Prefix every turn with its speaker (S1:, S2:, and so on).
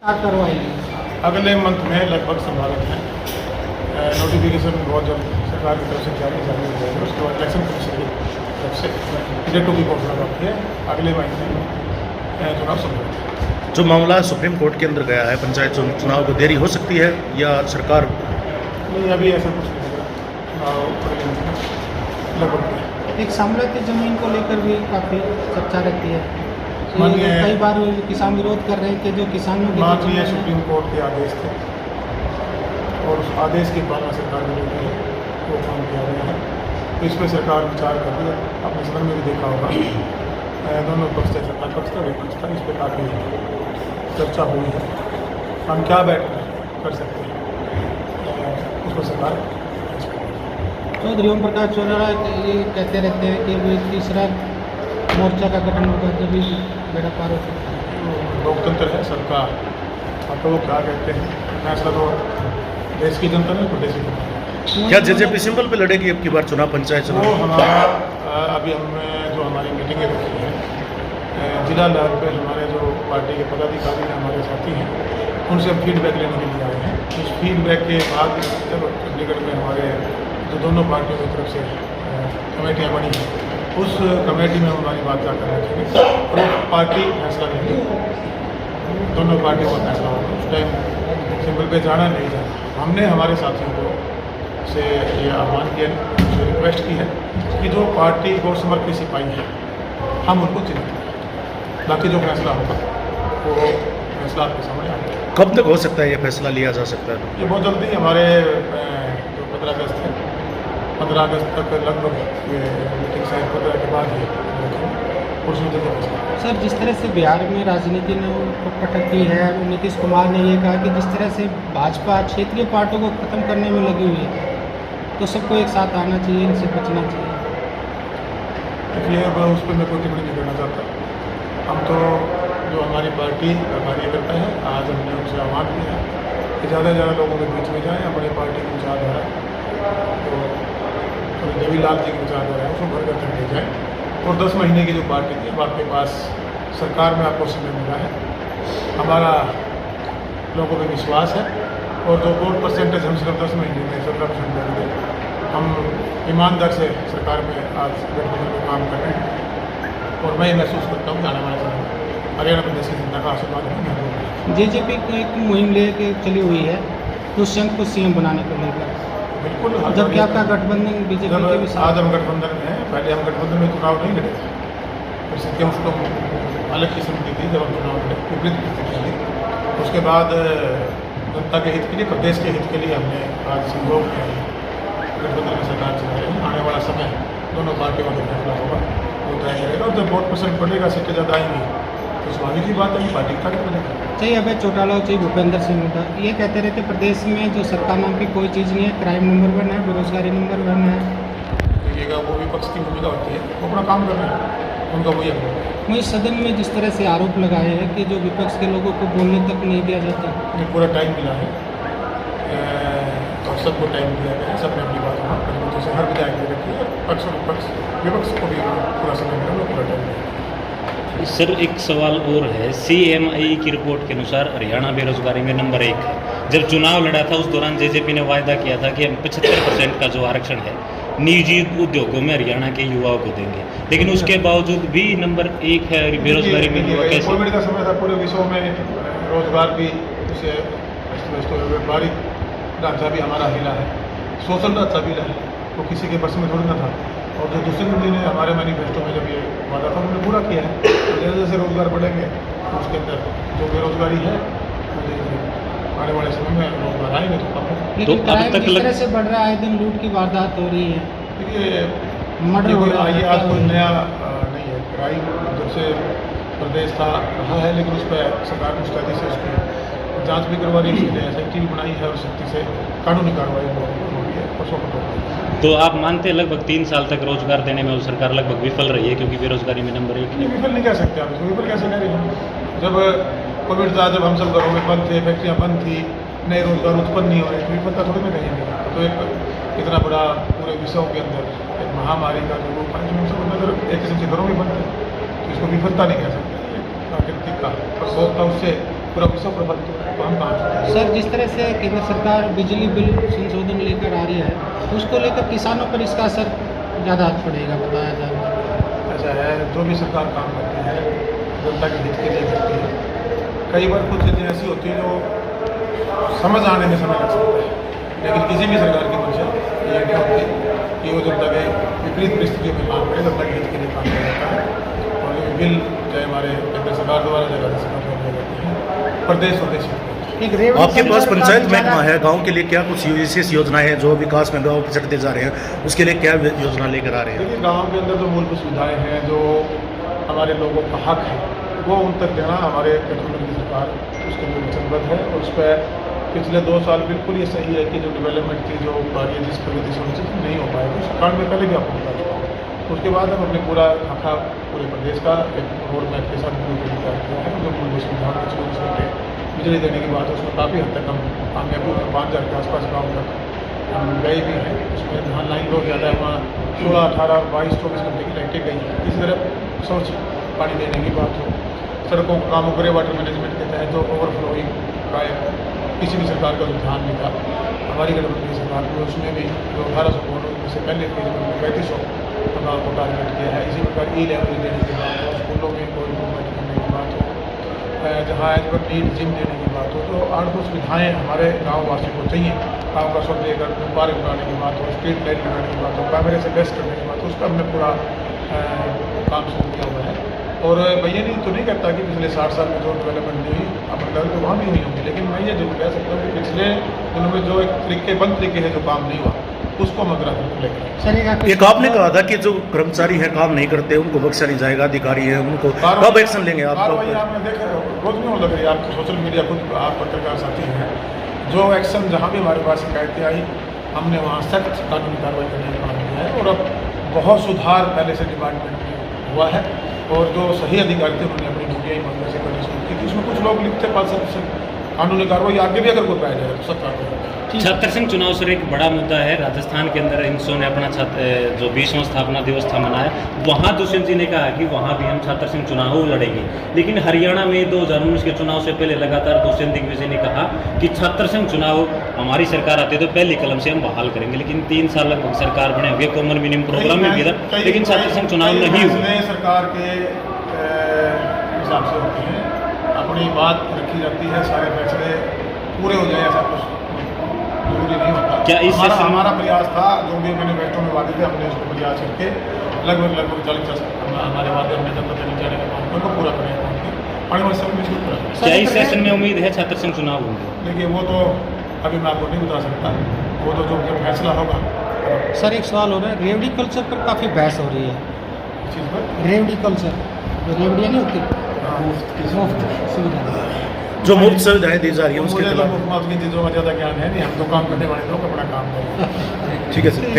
S1: कार्रवाई
S2: अगले मंथ में लगभग संभावित है। नोटिफिकेशन बहुत जल्द सरकार की तरफ से जारी हो जाएगा। उसके बाद इलेक्शन कमीशन की तरफ से डेटों की घोषणा करती है। अगले महीने में चुनाव संभावित है।
S3: जो मामला सुप्रीम कोर्ट के अंदर गया है, पंचायत चुनाव को देरी हो सकती है या सरकार?
S2: नहीं, अभी ऐसा कुछ नहीं होगा। चुनाव अगले महीने में लगभग
S1: एक सामलाती जमीन को लेकर भी काफ़ी चर्चा रहती है।
S2: माननीय
S1: कई बार किसान विरोध कर रहे हैं कि जो किसानों की
S2: माननीय सुप्रीम कोर्ट के आदेश थे और उस आदेश की पालना सरकार ने की है, वो काम किया गया है। तो इस पर सरकार विचार कर रही है। आपने सदन में भी देखा होगा, दोनों पक्ष थे, सत्ता पक्ष था, विपक्ष था, इस पर काफ़ी चर्चा हुई है। हम क्या बैठ कर सकते हैं, उसको सरकार।
S1: चौधरी ओम प्रकाश चौधरी ये कहते रहते हैं कि वो तीसरा मोर्चा का गठन होगा जब भी बेड़ा पार हो सकता है।
S2: लोकतंत्र है सबका। अब तो वो क्या कहते हैं, फैसला तो देश की जनता ने, प्रदेश की जनता।
S3: क्या जेजेपी सिंबल पे लड़ेगी अब की बार चुनाव, पंचायत
S2: वो
S3: चुनाव?
S2: हमारा अभी हमने जो हमारी मीटिंगें रखी हैं जिला लेवल पे, हमारे जो पार्टी के पदाधिकारी हैं, हमारे साथी हैं, उनसे हम फीडबैक लेने के लिए आए हैं। उस फीडबैक के बाद जब चंडीगढ़ में हमारे जो दोनों पार्टियों की तरफ से कमेटियाँ बनी हैं, उस कमेटी में हमारी बात जाकर रखेंगे और पार्टी फैसला लेंगे। दोनों पार्टियों का फैसला होगा। उस टाइम सिंबल पे जाना नहीं जाना। हमने हमारे साथियों को से ये आह्वान किया, रिक्वेस्ट की है कि जो पार्टी को समर्पित सिपाही है, हम उनको चिन्हित करें। बाकी जो फैसला होगा वो फैसला आपके सामने आएगा।
S3: कब तक हो सकता है ये फैसला लिया जा सकता है?
S2: ये बहुत जल्दी हमारे जो 15 अगस्त है, 15 अगस्त तक लगभग ये मीटिंग शायद 15 के बाद ही उसमें फैसला।
S1: सर, जिस तरह से बिहार में राजनीति ने पटक की है, नीतीश कुमार ने ये कहा कि जिस तरह से भाजपा क्षेत्रीय पार्टियों को खत्म करने में लगी हुई है, तो सबको एक साथ आना चाहिए, इनसे बचना चाहिए।
S2: देखिए, अब उस पर मैं कोई टिप्पणी नहीं करना चाहता। हम तो जो हमारी पार्टी का कार्यकर्ता है, आज हमने उनसे आह्वान किया है कि ज़्यादा से ज़्यादा लोगों के बीच में जाएँ। अपनी पार्टी की विचारधारा तो देवीलाल जी की विचारधारा है, उसको घर घर तक ले जाएँ। और 10 महीने की जो पार्टी थी, अब आपके पास सरकार में आपको समय मिला है। हमारा लोगों पे विश्वास है और जो वोट परसेंटेज हम सिर्फ 10 महीने में 17% देंगे। हम ईमानदार से सरकार में आज गठबंधन में काम कर रहे हैं और मैं ये महसूस करता हूँ कि आने वाले समय में हरियाणा प्रदेश की जनता का आशीर्वाद है।
S1: जेजेपी को एक मुहिम लेके चली हुई है दुष्यंत को सीएम बनाने को लेकर।
S2: बिल्कुल,
S1: जबकि आपका गठबंधन बीजेपी के भी साथ।
S2: आज हम गठबंधन में हैं। पहले हम गठबंधन में चुनाव नहीं लड़े थे, परिस्थितियाँ उसको अलग किस्म की थी। जब हम चुनाव लड़े, विपरीत स्थितियाँ थी। उसके बाद जनता के हित के लिए, प्रदेश के हित के लिए हमने आज संयोग में गठबंधन में सरकार चला रहे हैं। आने वाला समय दोनों पार्टियों का फैसला होगा, वो तय करेगा। और जब वोट परसेंट बढ़ेगा, सीटें ज़्यादा आएंगी, तो स्वाभाविक ही बात है कि पार्टी का बनेगा।
S1: चाहिए अभय चौटाला, चाहिए भूपेंद्र सिंह हुड्डा, ये कहते रहते प्रदेश में जो सरकार नाम की कोई चीज़ नहीं है, क्राइम नंबर 1 है, बेरोजगारी नंबर 1 है।
S2: देखिएगा, वो विपक्ष की भूमिका होती है, वो अपना काम कर रहे हैं, उनका वही है।
S1: वहीं सदन में जिस तरह से आरोप लगाए हैं कि जो विपक्ष के लोगों को बोलने तक नहीं दिया जाता।
S2: पूरा टाइम मिला है और सबको टाइम दिया गया है। सबने अपनी बात मजबूती से हर विधायक ने रखी है। पक्ष और विपक्ष को भी पूरा समय मिला, पूरा टाइम दिया।
S4: सर, एक सवाल और है। CMI की रिपोर्ट के अनुसार हरियाणा बेरोजगारी में नंबर 1 है। जब चुनाव लड़ा था उस दौरान जेजेपी ने वायदा किया था कि हम 75% का जो आरक्षण है निजी उद्योगों में हरियाणा के युवाओं को देंगे, लेकिन उसके बावजूद भी नंबर 1 है बेरोजगारी में। युवा कैसे?
S2: कोविड का समय था, पूरे विश्व में रोजगार भी उसे व्यापारिक ढांचा भी हमारा हिला है, सोशल ढांचा भी हिला है, तो किसी के बस में थोड़ी ना था। और जो दूसरे जी ने हमारे मैनिफेस्टो में जब ये वादा था, उन्होंने पूरा किया है। तो जैसे जैसे रोजगार बढ़ेंगे, तो उसके अंदर जो बेरोजगारी है, आने वाले समय में रोजगार आएंगे तो कम होगा।
S1: लेकिन
S4: अब
S1: क्राइम
S4: तक
S1: जिस तरह से बढ़ रहा है, दिन लूट की वारदात हो रही है,
S2: देखिए,
S1: मर्डर हो रहा
S2: ये
S1: है।
S2: आज कोई नया नहीं है। क्राइम जब से प्रदेश था रहा है, लेकिन उस पर सरकार मुस्तैदी से उसकी जांच भी करवा रही है, SIT भी बनाई है और सख्ती से कानूनी कार्रवाई हो रही है।
S4: तो आप मानते हैं लगभग 3 साल तक रोजगार देने में वो सरकार लगभग विफल रही है, क्योंकि बेरोजगारी में नंबर 1 है?
S2: विफल नहीं कह सकते आप इसको। विफल कैसे कह रहे हैं? जब कोविड था, जब हम सब घरों में बंद थे, फैक्ट्रियाँ बंद थी, नए रोजगार उत्पन्न नहीं हो रहे, तो विफलता थोड़ी में कहेंगे। तो एक इतना बड़ा पूरे विश्व के अंदर एक महामारी का जो रूप है, हम सब नजर एक किस्म से घरों में बंद थे, तो इसको विफलता नहीं कह सकते। प्राकृतिक का प्रकोप था, उससे पूरा विश्व प्रभावित हो रहा है, तो हम कहाँ चुके
S1: सर, जिस तरह से केंद्र सरकार बिजली बिल संशोधन लेकर आ रही है, उसको लेकर किसानों पर इसका असर ज़्यादा पड़ेगा, बताया जा रहा है।
S2: ऐसा है, जो भी सरकार काम करती है जनता के हित के लिए करती है। कई बार कुछ चीज़ें ऐसी होती हैं जो समझ आने में समय लग सकता है, लेकिन किसी भी सरकार की मंशा ये नहीं होती कि वो जनता के विपरीत परिस्थितियों में काम करे, जनता के हित के लिए काम किया जाता है। और ये बिल चाहे हमारे केंद्र सरकार द्वारा चाहे राज्य सरकार द्वारा जाती है, प्रदेश स्वदेश
S1: एक रेवड़ी
S3: आपके पास
S1: सेंटर
S3: पंचायत
S1: काफी
S3: महकमा
S1: ज़्यादा-
S3: है, गांव के लिए क्या कुछ विशेष योजनाएं हैं जो विकास में गांव पिछड़ते जा रहे हैं, उसके लिए क्या योजना लेकर आ रहे हैं?
S2: देखिए, गाँव के अंदर जो मूलभूत सुविधाएं हैं, जो हमारे लोगों का हक है, वो उन तक देना हमारे गठबंधन की सरकार उसके लिए वचनबद्ध है। और उस पर पिछले 2 साल बिल्कुल ये सही है कि जो डेवलपमेंट की जो कार्य जिस प्रगति सुनिश्चित नहीं हो पाएगी, उस कांड में पहले भी आपको बता चुका हूँ। उसके बाद हम अपने पूरा खाका पूरे प्रदेश का एक रोड मैप के साथ तैयार किया है। जो मूलभूत सुविधाओं के 24 घंटे बिजली देने की बात है, उसमें काफ़ी हद तक हम कामयाबी हुए। 5000 के आसपास गाँव तक हम गए भी हैं। उसमें जहाँ लाइन लोग ज़्यादा है वहाँ 16, 18, 22, 24 घंटे की लाइटें गई हैं। इसी तरह शौच पानी देने की बात हो, सड़कों का काम हो, ग्रे वाटर मैनेजमेंट के तहत जो ओवरफ्लोइंग का किसी भी सरकार का जो ध्यान नहीं था, हमारी गठबंधन की सरकार ने उसमें भी जो 1800 करोड़ से पहले फेज में 3500 गाँव को टारगेट किया है। इसी प्रकार ई लेवल देने की बात हो, स्कूलों में कोई इम्प्रूवमेंट करने की बात हो, जहाँ एज पर नीड जिम देने की बात हो, तो 8 सुविधाएँ हमारे गाँव वासियों को चाहिए। गाँव का स्वच्छ लेकर पार्क बनाने की बात हो, स्ट्रीट लाइट लगाने की बात हो, कैमरे से बेस्ट करने की बात हो, उस पर हमने पूरा काम शुरू किया हुआ है। और मैं ये नहीं तो नहीं कहता कि पिछले 60 साल में जो डेवलपमेंट नहीं हुई, आप लेवल तो वहाँ भी हुई होंगी, लेकिन मैं ये जरूर कह सकता हूँ कि पिछले दिनों में जो एक बंद तरीके है जो काम नहीं हुआ, उसको हम अगर लेकर
S1: सर,
S3: एक आपने कहा था कि जो कर्मचारी हैं काम नहीं करते उनको बख्शा नहीं जाएगा, अधिकारी हैं उनको कब एक्शन लेंगे आप?
S2: कार्रवाई आपने देख रहे हो, रोज नहीं हो लग रही है, आप सोशल मीडिया खुद आप पत्रकार साथी हैं, जो एक्शन जहाँ भी हमारे पास शिकायतें आई, हमने वहाँ सख्त कानूनी कार्रवाई करने का काम किया है। और अब बहुत सुधार पहले से डिपार्टमेंट में हुआ है। और जो सही अधिकारी थे उन्होंने अपनी ड्यूटियाँ ईमानदारी से करनी शुरू की थी। उसमें कुछ लोग लिखते पास कानूनी कार्रवाई आगे भी अगर कोई पाया जाए तो सब कार्रवाई।
S4: छात्र संघ चुनाव सर एक बड़ा मुद्दा है। राजस्थान के अंदर इनसो ने अपना जो 20वां स्थापना दिवस था मनाया, वहाँ दुष्यंत जी ने कहा कि वहाँ भी हम छात्र संघ चुनाव लड़ेंगे। लेकिन हरियाणा में 2019 के चुनाव से पहले लगातार दुष्यंत दिग्विजय ने कहा कि छात्र संघ चुनाव हमारी सरकार आती है तो पहली कलम से हम बहाल करेंगे। लेकिन 3 साल लगभग सरकार बने हुए, कॉमन मिनिमम प्रोग्राम में भी था, लेकिन छात्र संघ चुनाव नहीं हुए।
S2: सरकार के हिसाब से होते हैं, अपनी बात रखी जाती है, सारे फैसले पूरे हो जाए ऐसा कुछ जरूरी नहीं होता।
S4: क्या इस
S2: हमारा प्रयास था, जो भी मैनिफेस्टो में वादे थे हमने उसको प्रयास करके लगभग 40 हमारे वादे हमने जनता तक जाने का काम उनको पूरा करने का काम किया। आने वाले समय में इसको पूरा
S4: क्या इस सेशन में उम्मीद है छात्र संघ चुनाव होंगे?
S2: देखिए, वो तो अभी मैं आपको नहीं बता सकता, वो तो जो फैसला होगा।
S1: सर, एक सवाल हो रहा है, रेवड़ी कल्चर पर काफ़ी बहस हो रही है।
S2: इस चीज़ पर
S1: रेवड़ी कल्चर, जो रेवड़ियाँ नहीं होती, मुफ्त सुविधा,
S3: जो मुफ्त सुविधाएं दी जा रही है उसके
S2: मुझे तो
S3: खिलाफ?
S2: मुफ्त की चीज़ों का ज़्यादा ज्ञान है नहीं, हम तो काम करने वाले लोग अपना काम करें।
S3: ठीक है सर।